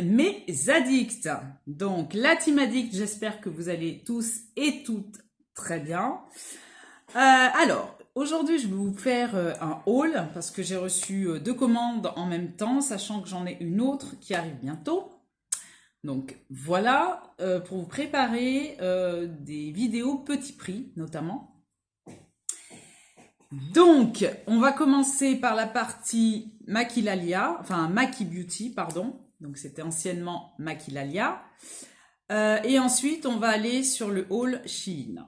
mes addicts. Donc la team addict, j'espère que vous allez tous et toutes très bien. Alors, aujourd'hui je vais vous faire un haul parce que j'ai reçu 2 commandes en même temps, sachant que j'en ai une autre qui arrive bientôt. Donc voilà, pour vous préparer des vidéos petit prix notamment. Donc, on va commencer par la partie Maquilalia, enfin Maki Beauty, pardon. Donc, c'était anciennement Maquilalia. Et ensuite, on va aller sur le haul Shein.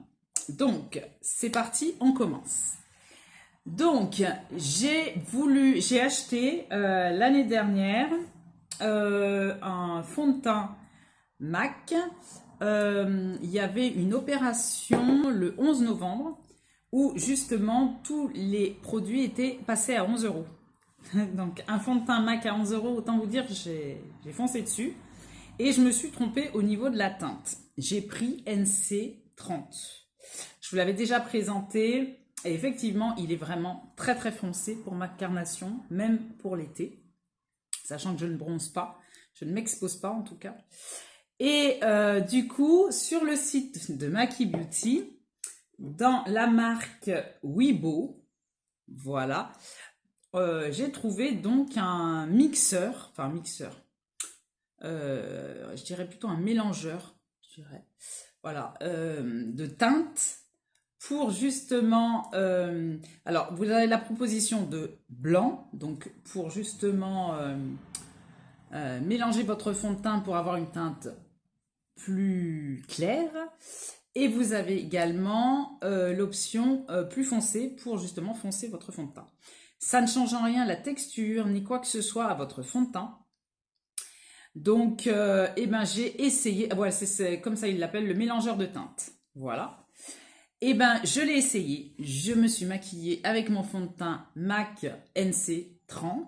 Donc, c'est parti, on commence. Donc, j'ai acheté l'année dernière un fond de teint MAC. Il y avait une opération le 11 novembre où justement tous les produits étaient passés à 11 euros. Donc un fond de teint MAC à 11 euros, autant vous dire, j'ai foncé dessus. Et je me suis trompée au niveau de la teinte. J'ai pris NC30. Je vous l'avais déjà présenté. Et effectivement, il est vraiment très très foncé pour ma carnation, même pour l'été. Sachant que je ne bronze pas. Je ne m'expose pas en tout cas. Et du coup, sur le site de Maki Beauty, dans la marque Weibo, voilà, j'ai trouvé donc un mixeur, enfin mixeur, je dirais plutôt un mélangeur, je dirais, voilà, de teintes pour justement, alors vous avez la proposition de blanc, donc pour justement mélanger votre fond de teint pour avoir une teinte plus claire. Et vous avez également l'option plus foncée pour justement foncer votre fond de teint. Ça ne change en rien la texture ni quoi que ce soit à votre fond de teint. Donc, j'ai essayé, voilà, c'est comme ça il l'appelle, le mélangeur de teinte. Voilà. Je l'ai essayé. Je me suis maquillée avec mon fond de teint MAC NC30.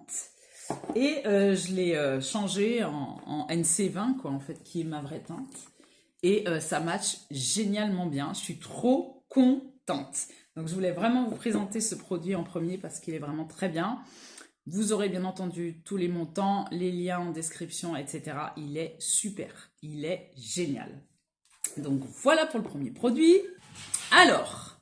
Et je l'ai changé en NC20, quoi, en fait, qui est ma vraie teinte. Et ça match génialement bien. Je suis trop contente. Donc, je voulais vraiment vous présenter ce produit en premier parce qu'il est vraiment très bien. Vous aurez bien entendu tous les montants, les liens en description, etc. Il est super. Il est génial. Donc, voilà pour le premier produit. Alors,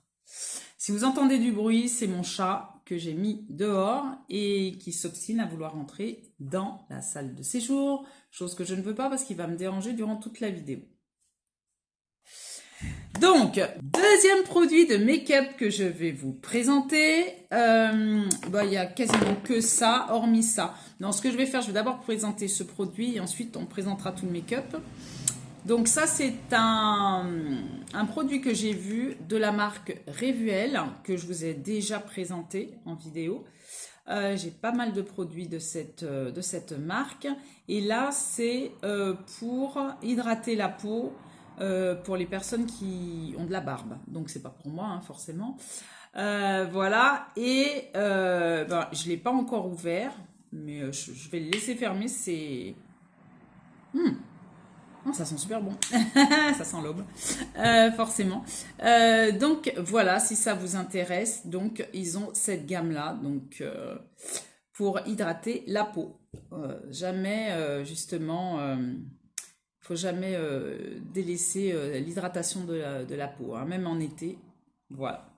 si vous entendez du bruit, c'est mon chat que j'ai mis dehors et qui s'obstine à vouloir entrer dans la salle de séjour. Chose que je ne veux pas parce qu'il va me déranger durant toute la vidéo. Donc, deuxième produit de make-up que je vais vous présenter. Il y a quasiment que ça, hormis ça. Donc, ce que je vais faire, je vais d'abord présenter ce produit et ensuite on présentera tout le make-up. Donc ça, c'est un produit que j'ai vu de la marque Revuel, que je vous ai déjà présenté en vidéo. J'ai pas mal de produits de cette marque. Et là, c'est pour hydrater la peau. Pour les personnes qui ont de la barbe, donc c'est pas pour moi hein, forcément. Voilà, et je l'ai pas encore ouvert, mais je vais le laisser fermer. C'est oh, ça sent super bon. Ça sent l'aube, forcément. Donc voilà, si ça vous intéresse, donc ils ont cette gamme là, donc pour hydrater la peau. Jamais justement. Faut jamais délaisser l'hydratation de la peau, hein, même en été. Voilà.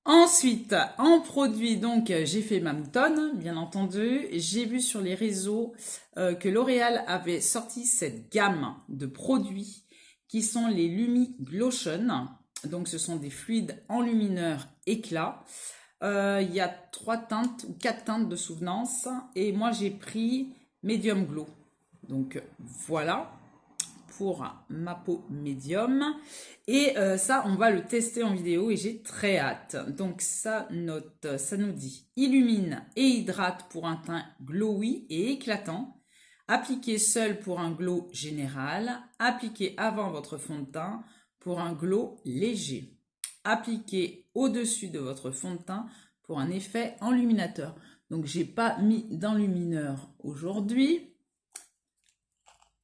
Ensuite, en produit, donc j'ai fait ma moutonne, bien entendu. J'ai vu sur les réseaux que L'Oréal avait sorti cette gamme de produits qui sont les Lumi Glotion. Donc ce sont des fluides enlumineurs éclat. Il y a 3 teintes ou 4 teintes de souvenance. Et moi j'ai pris Medium Glow. Donc voilà pour ma peau médium. Et ça, on va le tester en vidéo et j'ai très hâte. Donc ça nous dit illumine et hydrate pour un teint glowy et éclatant. Appliquez seul pour un glow général. Appliquez avant votre fond de teint pour un glow léger. Appliquez au-dessus de votre fond de teint pour un effet enluminateur. Donc j'ai pas mis d'enlumineur aujourd'hui.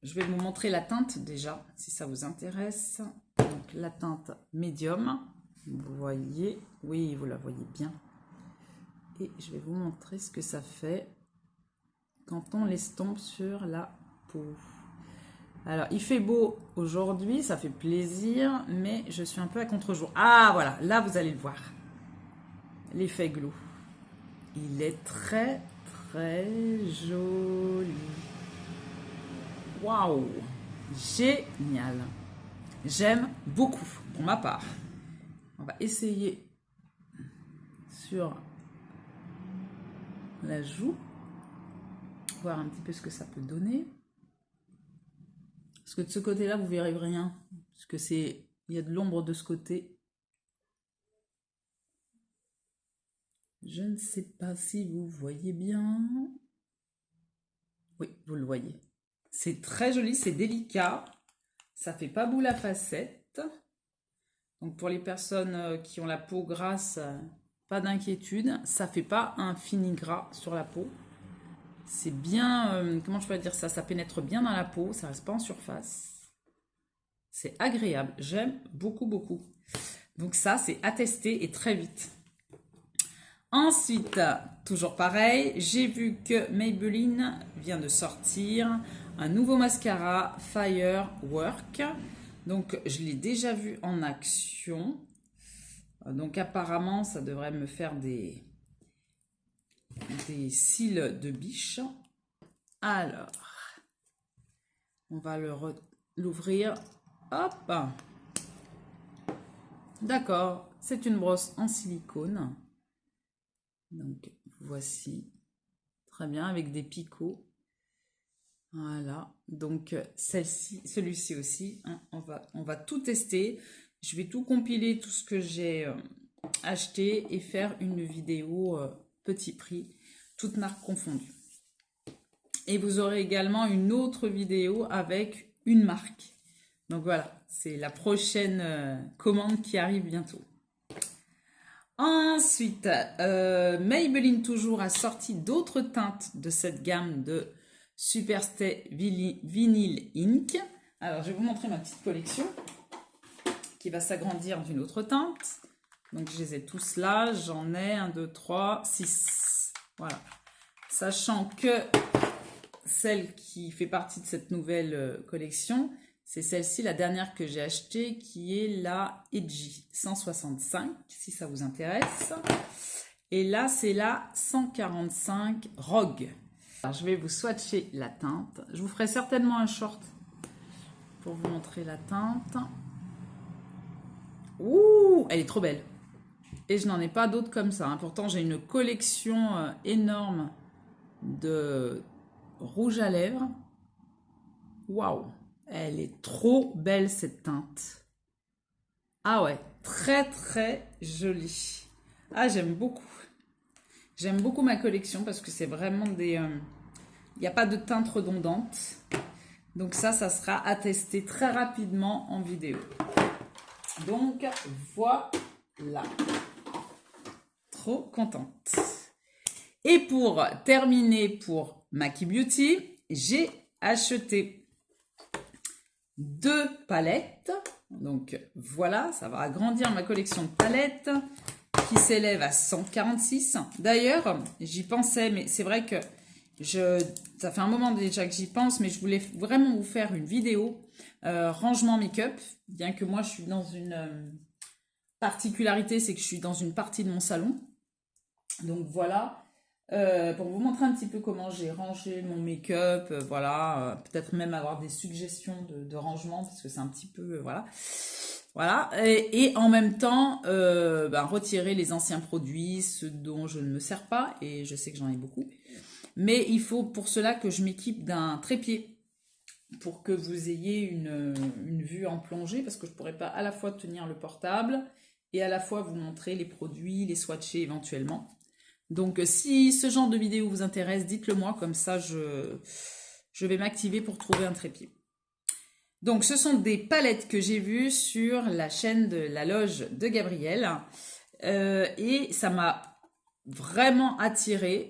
Je vais vous montrer la teinte déjà, si ça vous intéresse. Donc la teinte médium, vous voyez, oui, vous la voyez bien. Et je vais vous montrer ce que ça fait. quand on l'estompe sur la peau. Alors, il fait beau aujourd'hui, ça fait plaisir, mais je suis un peu à contre-jour. Ah, voilà, là, vous allez le voir. L'effet glow. Il est très, très joli. Waouh! Génial! J'aime beaucoup, pour ma part. On va essayer sur la joue, voir un petit peu ce que ça peut donner. Parce que de ce côté-là, vous verrez rien, parce que il y a de l'ombre de ce côté. Je ne sais pas si vous voyez bien. Oui, vous le voyez. C'est très joli, c'est délicat. Ça fait pas boule à facettes. Donc pour les personnes qui ont la peau grasse, pas d'inquiétude. Ça fait pas un fini gras sur la peau. C'est bien, comment je peux dire ça? Ça pénètre bien dans la peau, ça reste pas en surface. C'est agréable, j'aime beaucoup, beaucoup. Donc ça, c'est à tester et très vite. Ensuite, toujours pareil, j'ai vu que Maybelline vient de sortir un nouveau mascara Firework. Donc, je l'ai déjà vu en action. Donc, apparemment, ça devrait me faire des cils de biche. Alors, on va l'ouvrir. Hop! D'accord, c'est une brosse en silicone. Donc, voici. Très bien, avec des picots. Voilà. Donc, celui-ci aussi, hein, on va tout tester. Je vais tout compiler, tout ce que j'ai acheté et faire une vidéo petit prix, toutes marques confondues. Et vous aurez également une autre vidéo avec une marque. Donc voilà, c'est la prochaine commande qui arrive bientôt. Ensuite, Maybelline toujours a sorti d'autres teintes de cette gamme de Superstay Vinyl Ink. Alors, je vais vous montrer ma petite collection qui va s'agrandir d'une autre teinte. Donc, je les ai tous là. J'en ai 1, 2, 3, 6. Voilà. Sachant que celle qui fait partie de cette nouvelle collection, c'est celle-ci, la dernière que j'ai achetée, qui est la Edgy 165, si ça vous intéresse. Et là, c'est la 145 Rogue. Alors, je vais vous swatcher la teinte. Je vous ferai certainement un short pour vous montrer la teinte. Ouh, elle est trop belle. Et je n'en ai pas d'autres comme ça. Pourtant, j'ai une collection énorme de rouge à lèvres. Waouh! Elle est trop belle cette teinte. Ah ouais, très très jolie. Ah, j'aime beaucoup. J'aime beaucoup ma collection parce que c'est vraiment des... Il n'y a pas de teinte redondante. Donc ça sera à tester très rapidement en vidéo. Donc voilà. Trop contente. Et pour terminer pour Maki Beauty, j'ai acheté 2 palettes. Donc voilà, ça va agrandir ma collection de palettes qui s'élève à 146. D'ailleurs, j'y pensais, mais c'est vrai que ça fait un moment déjà que j'y pense, mais je voulais vraiment vous faire une vidéo rangement make-up, bien que moi je suis dans une particularité, c'est que je suis dans une partie de mon salon. Donc voilà. Pour vous montrer un petit peu comment j'ai rangé mon make-up, voilà, peut-être même avoir des suggestions de rangement, parce que c'est un petit peu, voilà. Voilà, et en même temps, retirer les anciens produits, ceux dont je ne me sers pas, et je sais que j'en ai beaucoup. Mais il faut pour cela que je m'équipe d'un trépied, pour que vous ayez une vue en plongée, parce que je ne pourrais pas à la fois tenir le portable, et à la fois vous montrer les produits, les swatcher éventuellement. Donc, si ce genre de vidéo vous intéresse, dites-le moi, comme ça je vais m'activer pour trouver un trépied. Donc, ce sont des palettes que j'ai vues sur la chaîne de la loge de Gabriel. Et ça m'a vraiment attirée,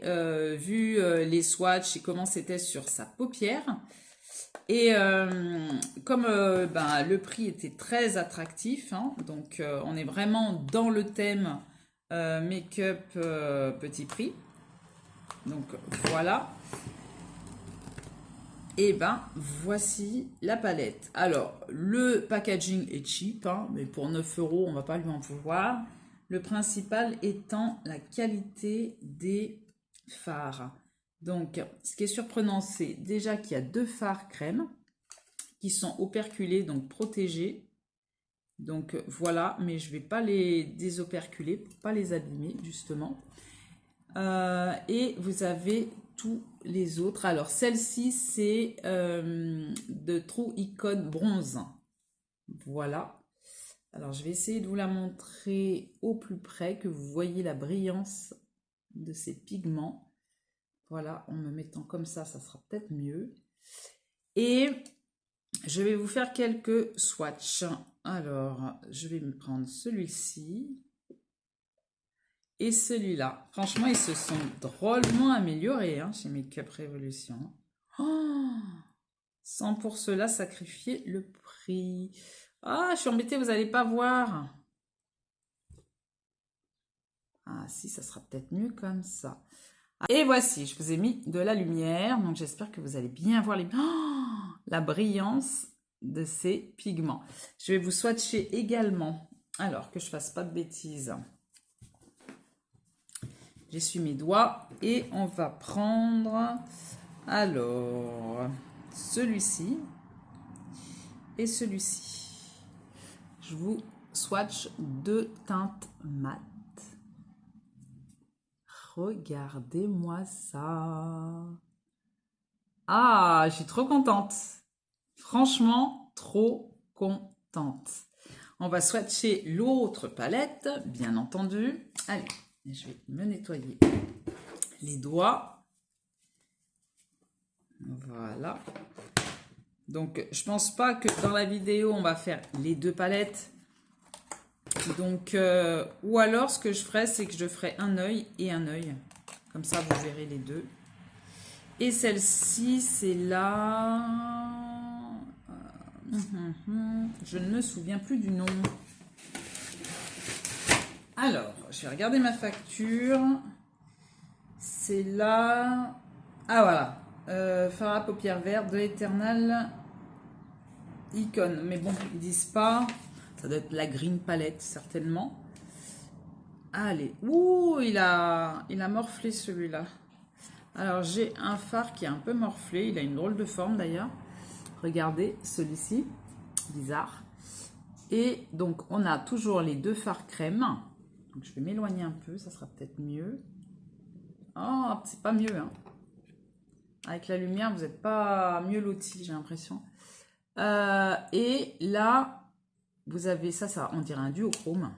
vu les swatchs et comment c'était sur sa paupière. Et comme le prix était très attractif, hein, donc on est vraiment dans le thème make-up petit prix. Donc voilà. Et ben, voici la palette. Alors, le packaging est cheap, hein, mais pour 9 euros, on va pas lui en vouloir. Le principal étant la qualité des fards. Donc, ce qui est surprenant, c'est déjà qu'il y a 2 fards crème qui sont operculés, donc protégés. Donc, voilà, mais je vais pas les désoperculer pour pas les abîmer, justement. Et vous avez tous les autres. Alors, celle-ci, c'est de True Icon Bronze. Voilà. Alors, je vais essayer de vous la montrer au plus près, que vous voyez la brillance de ces pigments. Voilà, en me mettant comme ça sera peut-être mieux. Et je vais vous faire quelques swatchs. Alors, je vais me prendre celui-ci et celui-là. Franchement, ils se sont drôlement améliorés hein, chez Make-up Revolution. Oh, sans pour cela sacrifier le prix. Ah, je suis embêtée, vous n'allez pas voir. Ah si, ça sera peut-être mieux comme ça. Et voici, je vous ai mis de la lumière, donc j'espère que vous allez bien voir la brillance de ces pigments. Je vais vous swatcher également, alors que je ne fasse pas de bêtises. J'essuie mes doigts et on va prendre, alors, celui-ci et celui-ci. Je vous swatch 2 teintes mat. Regardez-moi ça. Ah, je suis trop contente. Franchement, trop contente. On va swatcher l'autre palette, bien entendu. Allez, je vais me nettoyer les doigts. Voilà. Donc, je pense pas que dans la vidéo, on va faire les 2 palettes. Donc, ou alors, ce que je ferai, c'est que je ferai un œil et un œil. Comme ça, vous verrez les 2. Et celle-ci, c'est là... Je ne me souviens plus du nom. Alors, je vais regarder ma facture. C'est là... Ah, voilà. Fard à paupières vertes de Eternal Icon. Mais bon, ils disent pas... Ça doit être la Green Palette, certainement. Allez. Ouh, il a morflé celui-là. Alors, j'ai un fard qui est un peu morflé. Il a une drôle de forme, d'ailleurs. Regardez, celui-ci. Bizarre. Et donc, on a toujours les 2 fards crème. Donc, je vais m'éloigner un peu. Ça sera peut-être mieux. Oh, c'est pas mieux, hein. Avec la lumière, vous n'êtes pas mieux loti, j'ai l'impression. Et là... Vous avez ça, on dirait un duochrome.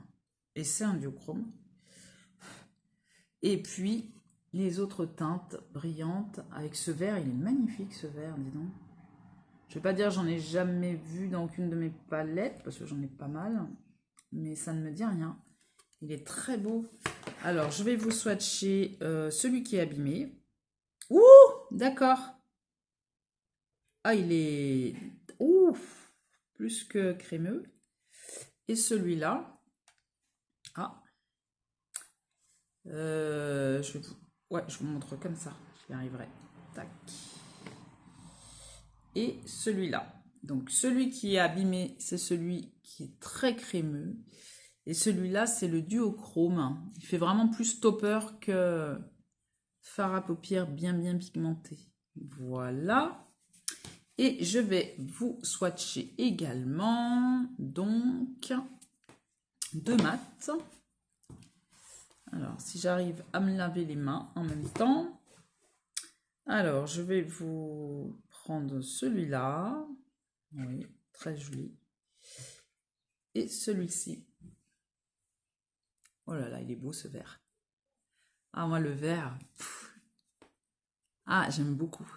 Et c'est un duochrome. Et puis, les autres teintes brillantes. Avec ce vert, il est magnifique ce vert, dis donc. Je vais pas dire j'en ai jamais vu dans aucune de mes palettes, parce que j'en ai pas mal. Mais ça ne me dit rien. Il est très beau. Alors, je vais vous swatcher celui qui est abîmé. Ouh, d'accord. Ah, il est... Ouf, plus que crémeux. Et celui-là, je vous montre comme ça, j'y arriverai. Tac. Et celui-là. Donc, celui qui est abîmé, c'est celui qui est très crémeux. Et celui-là, c'est le duochrome. Il fait vraiment plus topper que fard à paupières bien pigmenté. Voilà. Et je vais vous swatcher également, donc, 2 mats. Alors, si j'arrive à me laver les mains en même temps. Alors, je vais vous prendre celui-là. Oui, très joli. Et celui-ci. Oh là là, il est beau ce vert. Ah, moi, le vert. Ah, j'aime beaucoup.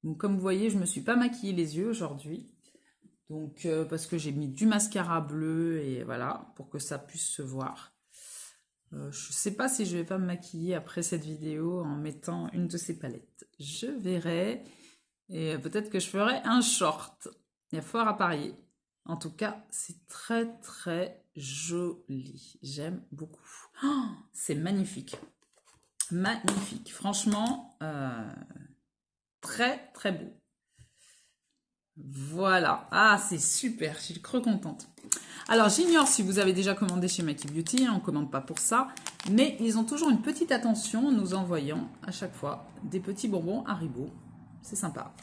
Donc, comme vous voyez, je ne me suis pas maquillé les yeux aujourd'hui. Donc, parce que j'ai mis du mascara bleu et voilà, pour que ça puisse se voir. Je ne sais pas si je vais pas me maquiller après cette vidéo en mettant une de ces palettes. Je verrai. Et peut-être que je ferai un short. Il y a fort à parier. En tout cas, c'est très très joli. J'aime beaucoup. Oh, c'est magnifique. Magnifique. Franchement, très très beau. Voilà. Ah, c'est super, je suis trop contente. Alors, j'ignore si vous avez déjà commandé chez Maki Beauty, hein, on ne commande pas pour ça, mais ils ont toujours une petite attention en nous envoyant à chaque fois des petits bonbons Haribo. C'est sympa.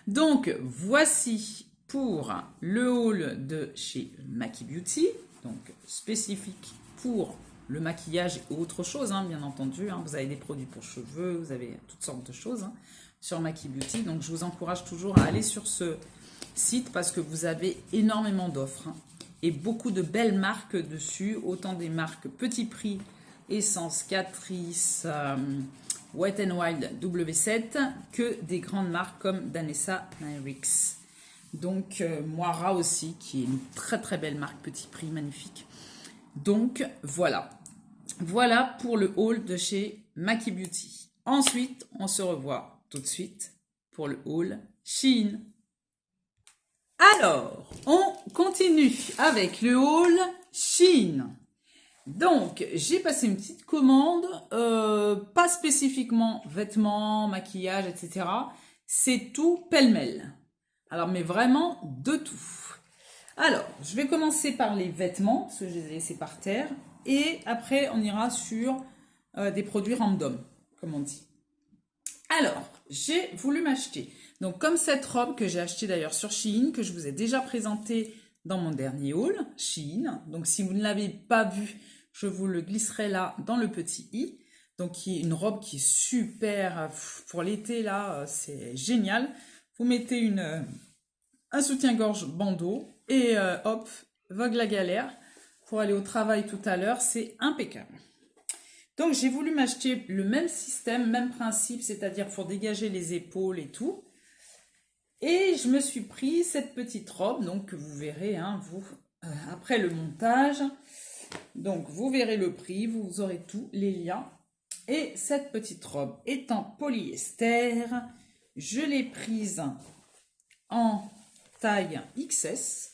Donc, voici pour le haul de chez Maki Beauty, donc spécifique pour le maquillage et autre chose, hein, bien entendu. Hein. Vous avez des produits pour cheveux, vous avez toutes sortes de choses hein, sur Maki Beauty. Donc, je vous encourage toujours à aller sur ce site parce que vous avez énormément d'offres hein, et beaucoup de belles marques dessus, autant des marques petit prix, Essence, Catrice, Wet n Wild W7 que des grandes marques comme Danessa Myrix. Donc Moira aussi qui est une très très belle marque petit prix, magnifique. Donc voilà. Voilà pour le haul de chez Maki Beauty. Ensuite, on se revoit tout de suite pour le haul Shein. Alors, on continue avec le haul Shein. Donc, j'ai passé une petite commande, pas spécifiquement vêtements, maquillage, etc. C'est tout pêle-mêle. Alors, mais vraiment de tout. Alors, je vais commencer par les vêtements, parce que je les ai laissés par terre. Et après, on ira sur des produits random, comme on dit. Alors, j'ai voulu m'acheter. Donc, comme cette robe que j'ai achetée d'ailleurs sur Shein, que je vous ai déjà présentée dans mon dernier haul, Shein. Donc, si vous ne l'avez pas vu, je vous le glisserai là dans le petit i. Donc, qui est une robe qui est super pour l'été, là, c'est génial. Vous mettez un soutien-gorge bandeau et hop, vogue la galère. Pour aller au travail tout à l'heure, c'est impeccable. Donc, j'ai voulu m'acheter le même système, même principe, c'est-à-dire pour dégager les épaules et tout. Et je me suis pris cette petite robe, donc que vous verrez, hein, vous, après le montage. Donc, vous verrez le prix, vous aurez tous les liens. Et cette petite robe est en polyester. Je l'ai prise en taille XS.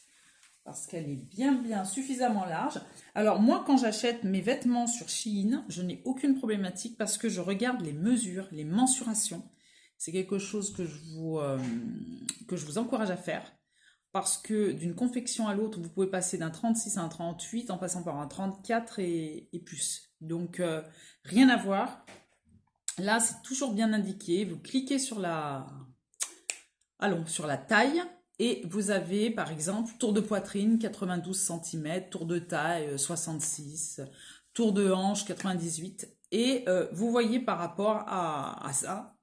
Parce qu'elle est bien suffisamment large. Alors moi, quand j'achète mes vêtements sur Shein, je n'ai aucune problématique parce que je regarde les mesures, les mensurations. C'est quelque chose que je vous encourage à faire. Parce que d'une confection à l'autre, vous pouvez passer d'un 36 à un 38 en passant par un 34 et plus. Donc, rien à voir. Là, c'est toujours bien indiqué. Vous cliquez sur sur la taille. Et vous avez, par exemple, tour de poitrine, 92 cm, tour de taille, 66, tour de hanche, 98. Et vous voyez par rapport à ça,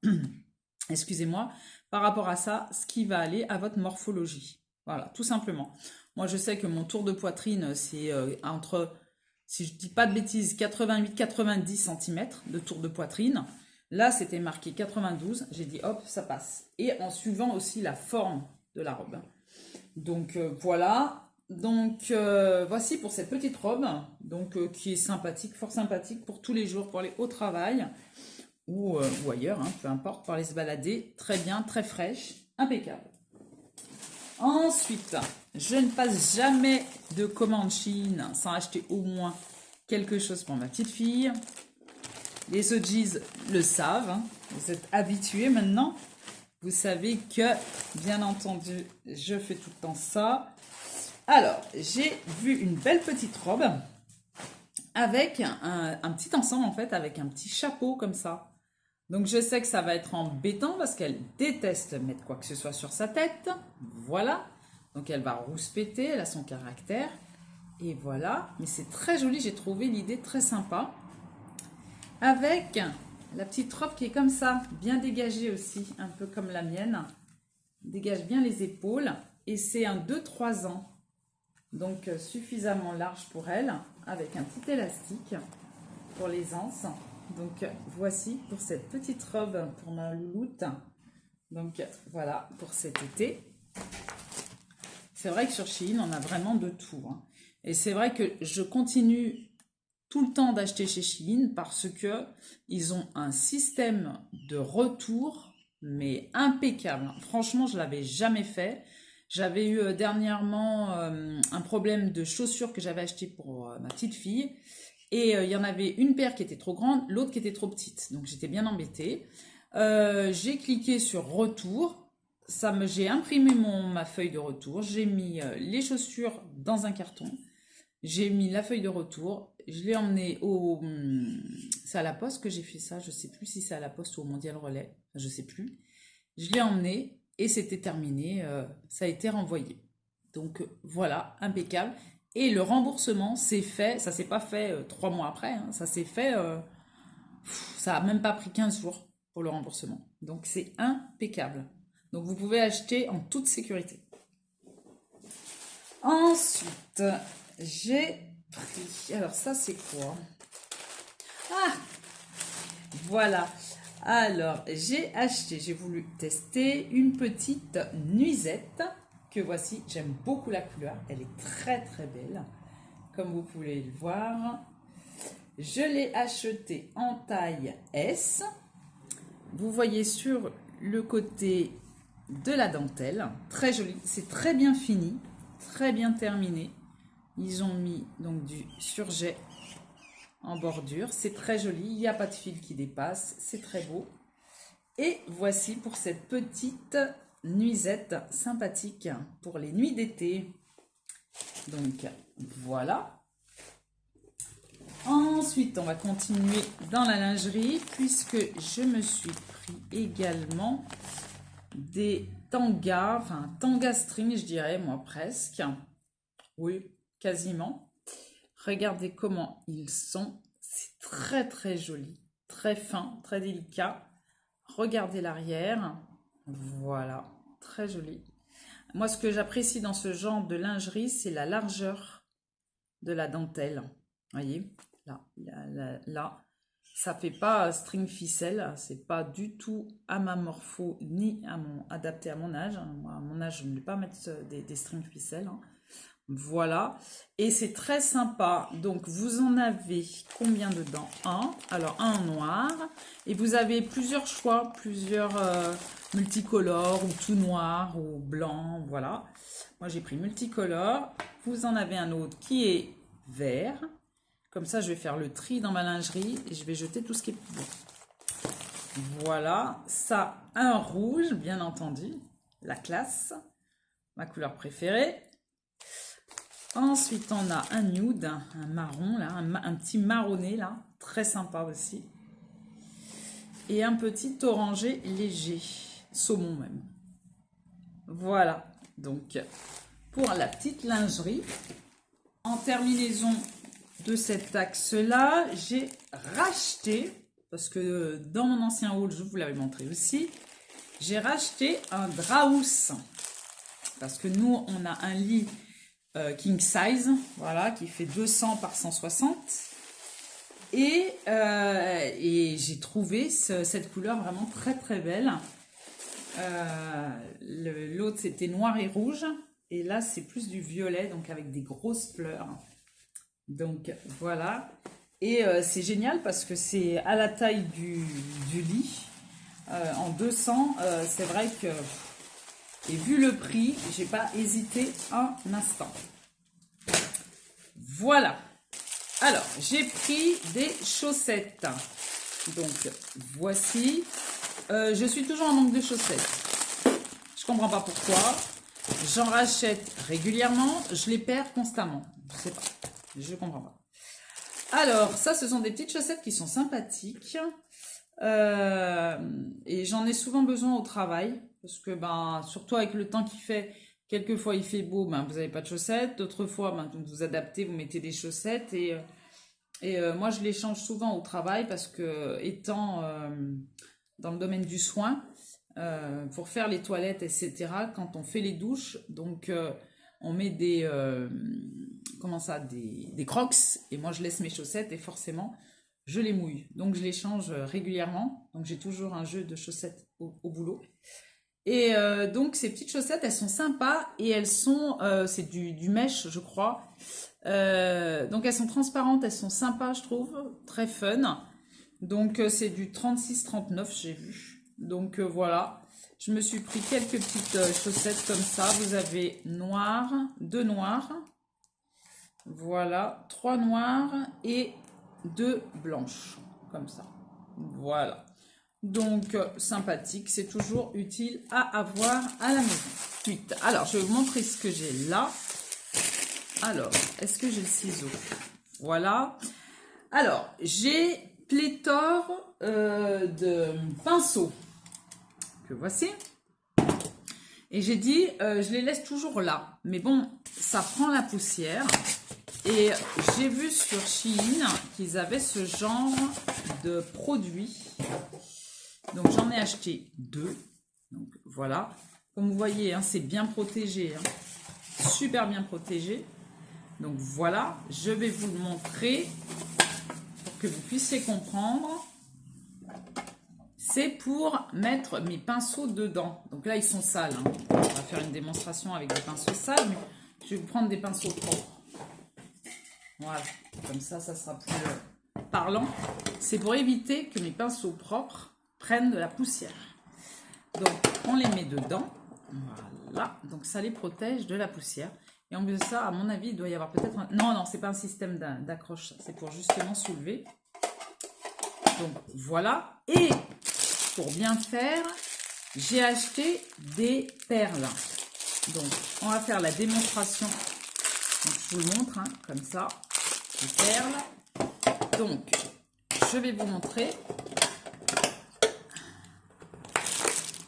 excusez-moi, par rapport à ça, ce qui va aller à votre morphologie. Voilà, tout simplement. Moi, je sais que mon tour de poitrine, c'est entre, si je ne dis pas de bêtises, 88-90 cm de tour de poitrine. Là, c'était marqué 92. J'ai dit, hop, ça passe. Et en suivant aussi la forme de la robe. Donc voilà. Donc voici pour cette petite robe. Donc qui est sympathique, fort sympathique pour tous les jours, pour aller au travail ou ailleurs, hein, peu importe, pour aller se balader. Très bien, très fraîche, impeccable. Ensuite, je ne passe jamais de commande Shein sans acheter au moins quelque chose pour ma petite fille. Les OGs le savent, hein, vous êtes habitués maintenant. Vous savez que, bien entendu, je fais tout le temps ça. Alors, j'ai vu une belle petite robe avec un petit ensemble, en fait, avec un petit chapeau comme ça. Donc, je sais que ça va être embêtant parce qu'elle déteste mettre quoi que ce soit sur sa tête. Voilà. Donc, elle va rouspéter, elle a son caractère. Et voilà. Mais c'est très joli, j'ai trouvé l'idée très sympa. Avec la petite robe qui est comme ça, bien dégagée aussi, un peu comme la mienne. Dégage bien les épaules. Et c'est un 2-3 ans. Donc suffisamment large pour elle, avec un petit élastique pour les anses. Donc voici pour cette petite robe pour ma louloute. Donc voilà pour cet été. C'est vrai que sur Shein, on a vraiment de tout. Hein. Et c'est vrai que je continue tout le temps d'acheter chez Shein parce que ils ont un système de retour mais impeccable. Franchement, je l'avais jamais fait. J'avais eu dernièrement un problème de chaussures que j'avais acheté pour ma petite fille et il y en avait une paire qui était trop grande, l'autre qui était trop petite. Donc j'étais bien embêtée. J'ai cliqué sur retour. j'ai imprimé ma feuille de retour, j'ai mis les chaussures dans un carton, j'ai mis la feuille de retour, je l'ai emmené au... C'est à la poste que j'ai fait ça, je sais plus si c'est à la poste ou au Mondial Relais, je sais plus. Je l'ai emmené et c'était terminé, ça a été renvoyé. Donc voilà, impeccable. Et le remboursement s'est fait, ça s'est pas fait 3 mois après, hein, ça s'est fait, ça a même pas pris 15 jours pour le remboursement. Donc c'est impeccable. Donc vous pouvez acheter en toute sécurité. Ensuite, j'ai pris, alors ça c'est quoi? Ah, voilà. Alors j'ai voulu tester une petite nuisette que voici. J'aime beaucoup la couleur, elle est très très belle, comme vous pouvez le voir. Je l'ai achetée en taille S. Vous voyez sur le côté de la dentelle, très joli, c'est très bien fini, très bien terminé. Ils ont mis donc du surjet en bordure, c'est très joli, il n'y a pas de fil qui dépasse, c'est très beau. Et voici pour cette petite nuisette sympathique pour les nuits d'été. Donc voilà. Ensuite, on va continuer dans la lingerie puisque je me suis pris également des tangas, enfin tanga string, je dirais, moi presque. Oui, quasiment. Regardez comment ils sont. C'est très très joli, très fin, très délicat. Regardez l'arrière. Voilà, très joli. Moi, ce que j'apprécie dans ce genre de lingerie, c'est la largeur de la dentelle. Voyez, là, ça fait pas string ficelle, c'est pas du tout à ma morpho ni adapté à mon âge. Moi, à mon âge, je ne vais pas mettre des strings ficelle. Hein. Voilà, et c'est très sympa. Donc vous en avez combien dedans? Un, alors un en noir, et vous avez plusieurs choix, plusieurs multicolores, ou tout noir, ou blanc, voilà. Moi j'ai pris multicolore. Vous en avez un autre qui est vert. Comme ça je vais faire le tri dans ma lingerie et je vais jeter tout ce qui est plus beau. Voilà, ça, un rouge, bien entendu, la classe, ma couleur préférée. Ensuite, on a un nude, un marron, là, un petit marronné, là, très sympa aussi. Et un petit orangé léger, saumon même. Voilà, donc pour la petite lingerie. En terminaison de cet axe-là, j'ai racheté, parce que dans mon ancien haul, je vous l'avais montré aussi, j'ai racheté un Draus. Parce que nous, on a un lit king size, voilà, qui fait 200 par 160. Et j'ai trouvé cette couleur vraiment très très belle. L'autre c'était noir et rouge. Et là c'est plus du violet, donc avec des grosses fleurs. Donc voilà. Et c'est génial parce que c'est à la taille du lit. En 200, c'est vrai que... Et vu le prix, j'ai pas hésité un instant. Voilà. Alors, j'ai pris des chaussettes. Donc, voici. Je suis toujours en manque de chaussettes. Je comprends pas pourquoi. J'en rachète régulièrement. Je les perds constamment. Je sais pas. Je comprends pas. Alors, ça, ce sont des petites chaussettes qui sont sympathiques. Et j'en ai souvent besoin au travail. Parce que, ben, surtout avec le temps qu'il fait, quelquefois il fait beau, ben, vous n'avez pas de chaussettes. D'autres fois, ben, vous vous adaptez, vous mettez des chaussettes. Et moi, je les change souvent au travail parce que, étant dans le domaine du soin, pour faire les toilettes, etc., quand on fait les douches, donc on met des crocs, et moi je laisse mes chaussettes et forcément je les mouille. Donc je les change régulièrement. Donc j'ai toujours un jeu de chaussettes au boulot. Et donc ces petites chaussettes, elles sont sympas et elles sont, c'est du mèche, je crois. Donc elles sont transparentes, elles sont sympas, je trouve, très fun. Donc c'est du 36-39, j'ai vu. Donc voilà, je me suis pris quelques petites chaussettes comme ça. Vous avez noir, 2 noirs, voilà, 3 noirs et 2 blanches, comme ça. Voilà. Donc, sympathique, c'est toujours utile à avoir à la maison. Ensuite, alors, je vais vous montrer ce que j'ai là. Alors, est-ce que j'ai le ciseau? Voilà. Alors, j'ai pléthore de pinceaux que voici. Et j'ai dit, je les laisse toujours là. Mais bon, ça prend la poussière. Et j'ai vu sur Shein qu'ils avaient ce genre de produit. Donc, j'en ai acheté 2. Donc, voilà. Comme vous voyez, hein, c'est bien protégé. Hein. Super bien protégé. Donc, voilà. Je vais vous le montrer pour que vous puissiez comprendre. C'est pour mettre mes pinceaux dedans. Donc là, ils sont sales. Hein. On va faire une démonstration avec des pinceaux sales. Mais je vais vous prendre des pinceaux propres. Voilà. Comme ça, ça sera plus parlant. C'est pour éviter que mes pinceaux propres prennent de la poussière. Donc, on les met dedans. Voilà. Donc, ça les protège de la poussière. Et en plus de ça, à mon avis, il doit y avoir peut-être... Non, non, c'est pas un système d'accroche. C'est pour justement soulever. Donc, voilà. Et... pour bien faire, j'ai acheté des perles. Donc, on va faire la démonstration. Donc, je vous le montre, hein, comme ça. Les perles. Donc, je vais vous montrer.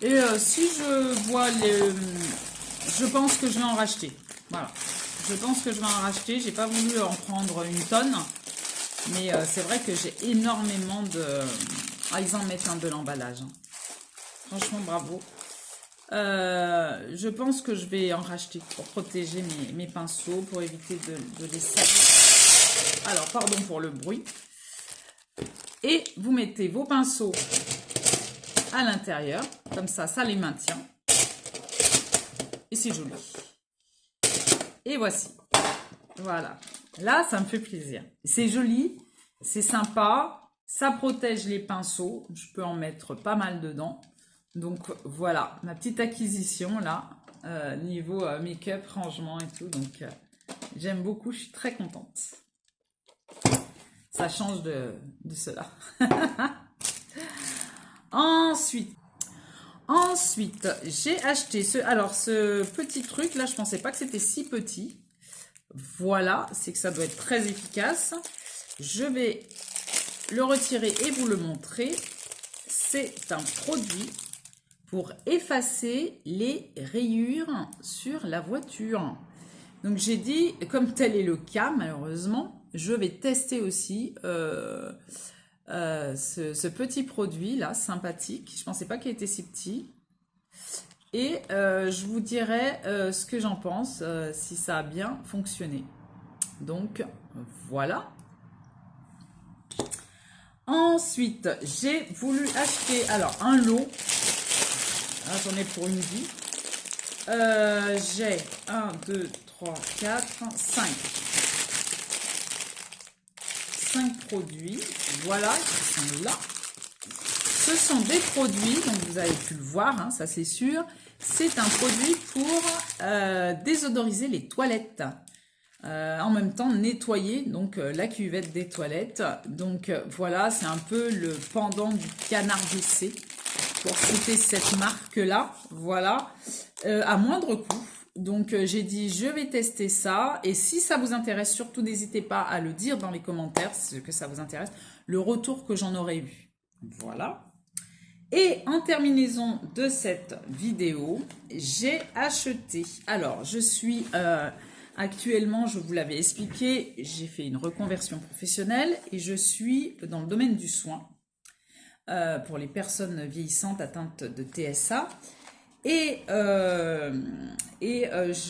Et si je vois les... je pense que je vais en racheter. Voilà. Je pense que je vais en racheter. J'ai pas voulu en prendre une tonne. Mais c'est vrai que j'ai énormément de... Ah, ils en mettent un de l'emballage. Hein. Franchement, bravo. Je pense que je vais en racheter pour protéger mes pinceaux, pour éviter de les salir. Alors, pardon pour le bruit. Et vous mettez vos pinceaux à l'intérieur. Comme ça, ça les maintient. Et c'est joli. Et voici. Voilà. Là, ça me fait plaisir. C'est joli, c'est sympa. Ça protège les pinceaux. Je peux en mettre pas mal dedans. Donc voilà, ma petite acquisition là, niveau make-up, rangement et tout. Donc j'aime beaucoup, je suis très contente. Ça change de cela. Ensuite, j'ai acheté ce petit truc là, je pensais pas que c'était si petit. Voilà, c'est que ça doit être très efficace. Je vais le retirer et vous le montrer. C'est un produit pour effacer les rayures sur la voiture. Donc j'ai dit, comme tel est le cas malheureusement, je vais tester aussi ce petit produit là, sympathique. Je ne pensais pas qu'il était si petit. Et je vous dirai ce que j'en pense, si ça a bien fonctionné. Donc voilà. Ensuite, j'ai voulu acheter alors un lot. J'en ai pour une vie. J'ai 1, 2, 3, 4, 5. 5 produits. Voilà, qui sont là. Ce sont des produits, donc vous avez pu le voir, hein, ça c'est sûr. C'est un produit pour désodoriser les toilettes. En même temps nettoyer donc la cuvette des toilettes. Donc voilà, c'est un peu le pendant du canard WC. Pour citer cette marque-là, voilà, à moindre coût. Donc, j'ai dit, je vais tester ça. Et si ça vous intéresse, surtout, n'hésitez pas à le dire dans les commentaires, ce que ça vous intéresse, le retour que j'en aurais eu. Voilà. Et en terminaison de cette vidéo, j'ai acheté. Alors, je suis actuellement, je vous l'avais expliqué, j'ai fait une reconversion professionnelle et je suis dans le domaine du soin. Pour les personnes vieillissantes atteintes de TSA. Et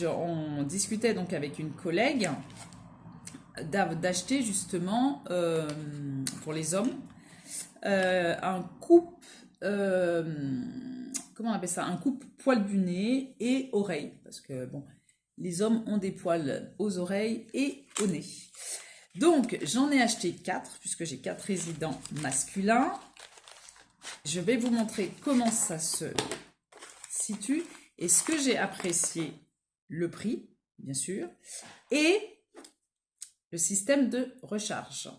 on discutait donc avec une collègue d'acheter justement pour les hommes un coupe, comment on appelle ça, un coupe poil du nez et oreilles. Parce que bon, les hommes ont des poils aux oreilles et au nez. Donc j'en ai acheté 4 puisque j'ai 4 résidents masculins. Je vais vous montrer comment ça se situe et ce que j'ai apprécié, le prix, bien sûr, et le système de recharge.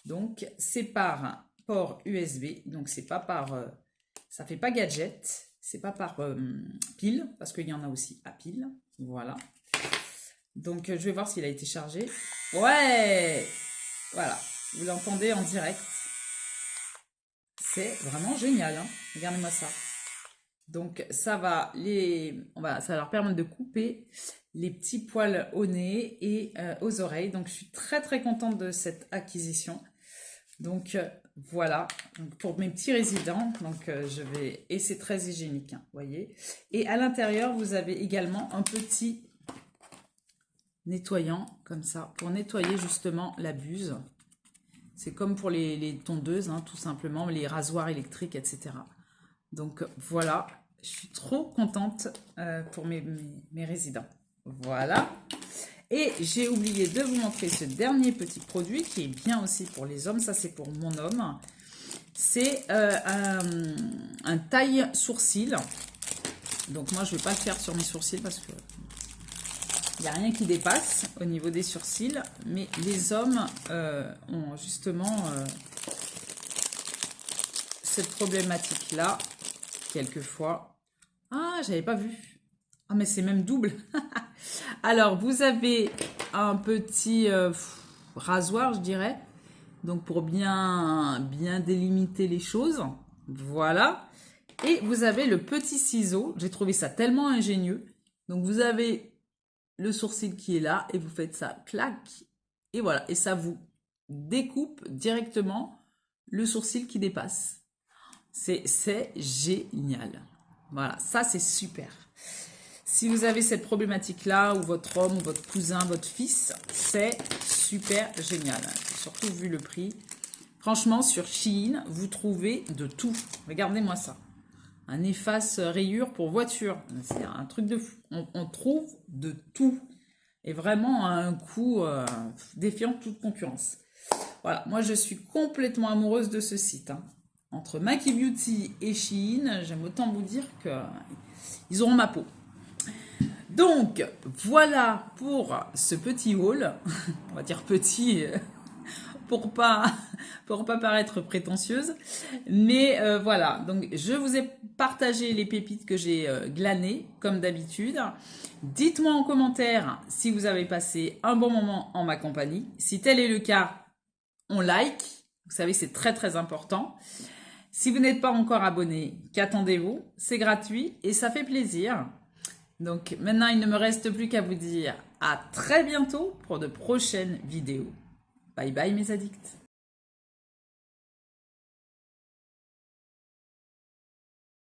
Donc, c'est par un port USB, donc c'est pas par Ça fait pas gadget. C'est pas par pile, parce qu'il y en a aussi à pile. Voilà. Donc, je vais voir s'il a été chargé. Ouais! Voilà. Vous l'entendez en direct. C'est vraiment génial, hein. Regardez-moi ça. Donc, ça va leur permettre de couper les petits poils au nez et aux oreilles. Donc, je suis très, très contente de cette acquisition. Donc, voilà. Donc, pour mes petits résidents, donc, et c'est très hygiénique, hein, vous voyez. Et à l'intérieur, vous avez également un petit nettoyant, comme ça, pour nettoyer justement la buse. C'est comme pour les tondeuses, hein, tout simplement, les rasoirs électriques, etc. Donc voilà, je suis trop contente pour mes résidents. Voilà. Et j'ai oublié de vous montrer ce dernier petit produit qui est bien aussi pour les hommes. Ça, c'est pour mon homme. C'est un taille sourcil. Donc moi, je ne vais pas le faire sur mes sourcils parce que il n'y a rien qui dépasse au niveau des sourcils. Mais les hommes ont justement cette problématique-là, quelquefois. Ah, j'avais pas vu. Ah, mais c'est même double. Alors, vous avez un petit rasoir, je dirais. Donc, pour bien délimiter les choses. Voilà. Et vous avez le petit ciseau. J'ai trouvé ça tellement ingénieux. Donc, vous avez le sourcil qui est là. Et vous faites ça, clac. Et voilà. Et ça vous découpe directement le sourcil qui dépasse. C'est génial. Voilà, ça c'est super. Si vous avez cette problématique-là, ou votre homme, ou votre cousin, votre fils, c'est super génial. Surtout vu le prix. Franchement, sur Shein, vous trouvez de tout. Regardez-moi ça. Un efface rayures pour voiture. C'est un truc de fou. On trouve de tout. Et vraiment à un coût défiant toute concurrence. Voilà, moi je suis complètement amoureuse de ce site, hein. Entre Maki Beauty et Shein, j'aime autant vous dire qu'ils auront ma peau. Donc, voilà pour ce petit haul. On va dire petit pour pas paraître prétentieuse. Mais voilà, donc je vous ai partagé les pépites que j'ai glanées, comme d'habitude. Dites-moi en commentaire si vous avez passé un bon moment en ma compagnie. Si tel est le cas, on like. Vous savez, c'est très très important. Si vous n'êtes pas encore abonné, qu'attendez-vous? C'est gratuit et ça fait plaisir. Donc maintenant, il ne me reste plus qu'à vous dire à très bientôt pour de prochaines vidéos. Bye bye mes addicts.